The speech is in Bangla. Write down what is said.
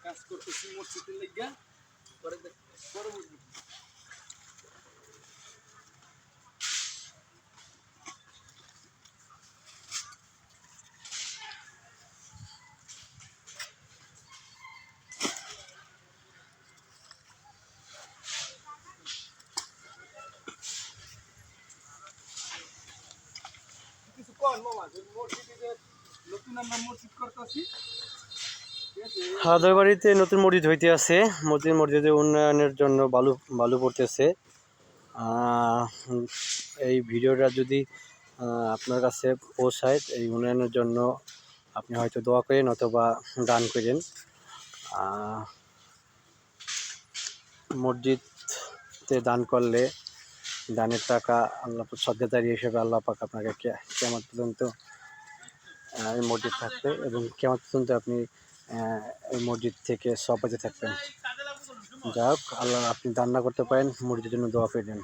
কাজ করতেছি মসজিদের লাগিয়া পরে পরে বুঝবি। কিছু কন মামা মসজিদে নতুন আমরা মসজিদ করতেছি। হায়দার বাড়িতে নতুন মসজিদ হইতে আছে। মসজিদের উন্নয়নের জন্য বালু বালু পড়তেছে। এই ভিডিওটা যদি আপনার কাছে পৌঁছায়, এই উন্নয়নের জন্য আপনি হয়তো দোয়া করেন অথবা দান করেন। মসজিদে দান করলে দানের টাকা আল্লাহ সদ্গাতারি হিসেবে আল্লাহ পাক আপনাকে কিয়ামত পর্যন্ত এই মসজিদ থাকবে এবং কিয়ামত পর্যন্ত আপনি এই মসজিদ থেকে সব পেতে থাকবেন। যাই হোক, আল্লাহ আপনি দান না করতে পারেন, মসজিদের জন্য দোয়া করে দেন।